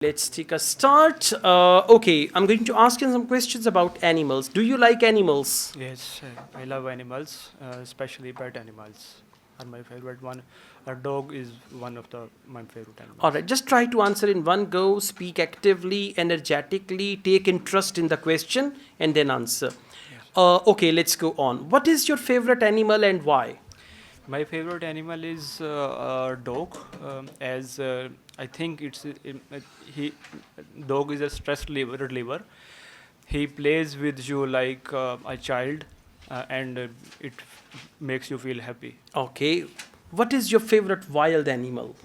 Let's take a start. Okay, I'm going to ask you some questions about animals. Do you like animals? Yes, I love animals, especially pet animals are my favorite one. A dog is one of my favorite animals. All right, just try to answer in one go, speak actively, energetically, take interest in the question, and then answer. Yes. Okay, let's go on. What is your favorite animal and why? My favorite animal is a dog, as I think he dog is a stress reliever. He plays with you like a child, and it makes you feel happy. Okay, what is your favorite wild animal?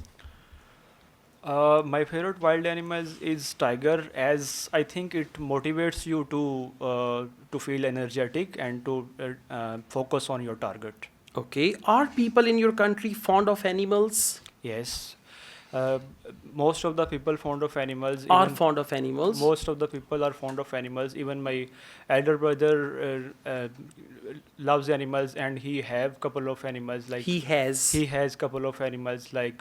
My favorite wild animals is tiger, as I think it motivates you to feel energetic and to focus on your target. Okay, are people in your country fond of animals? Yes, uh, most of the people fond of animals. Are Even fond of animals? most of the people are fond of animals. Even my elder brother loves animals, and he have couple of animals like He has. he has couple of animals like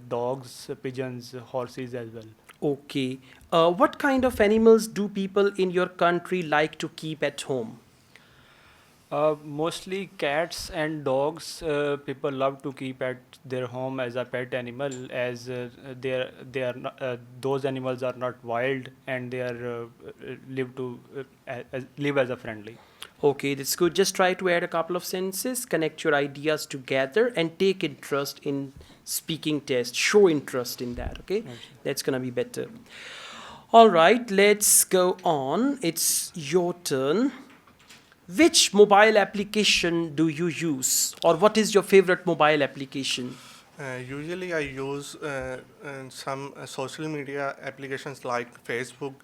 dogs, pigeons, horses as well. Okay. What kind of animals do people in your country like to keep at home? Mostly cats and dogs. People love to keep at their home as a pet animal, as they are not, those animals are not wild, and they are live as a friendly. Okay, that's good. Just try to add a couple of sentences, connect your ideas together, and take interest in speaking test. Show interest in that, okay? Yes. That's gonna be better. All right, let's go on. It's your turn. Which mobile application do you use? Or what is your favorite mobile application? Usually, I use some social media applications like Facebook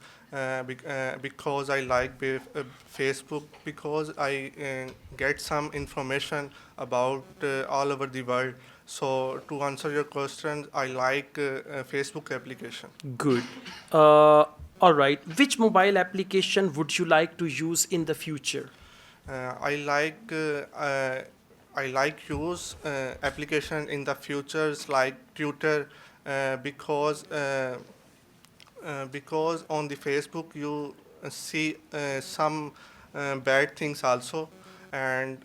because I like Facebook because I get some information about all over the world. So, to answer your question, I like Facebook application. Good. All right. Which mobile application would you like to use in the future? Uh, I like uh, uh, I like use application in the futures like Twitter because on the Facebook you see some bad things also, and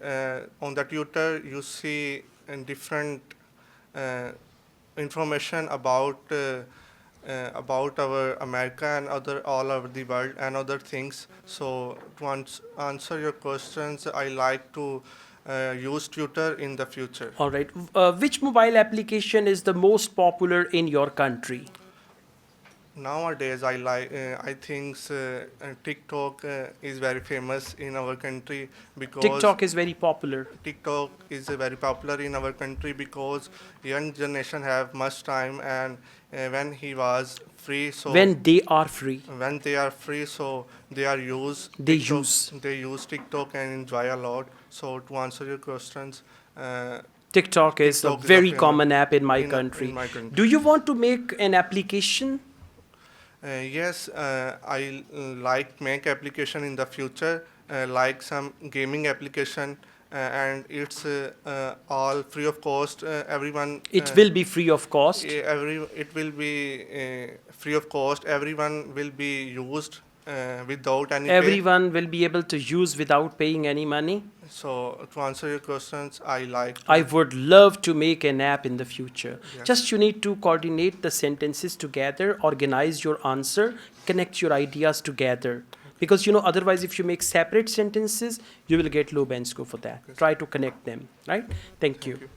on the Twitter you see different uh, information about our America and other all over the world and other things. So to answer your questions, I like to use Twitter in the future. All right. Which mobile application is the most popular in your country? Nowadays, I think TikTok is very famous in our country because TikTok is very popular. TikTok is very popular in our country because young generation have much time, and when he was free, so When they are free, when they are free, so they are use they TikTok. use. They use TikTok and enjoy a lot. So to answer your questions, TikTok is a TikTok is a very famous common app in my in country. my country. Do you want to make an application? Yes, I like make application in the future, like some gaming application, and it's all free of cost. Everyone, It will be free of cost. it will be free of cost. Everyone will be used without any pay. Everyone will be able to use without paying any money. So to answer your questions, I like. I would love to make an app in the future. Yes. Just you need to coordinate the sentences together, organize your answer, connect your ideas together. Because otherwise if you make separate sentences, you will get low band score for that. Okay. Try to connect them, right? Thank you. Thank you.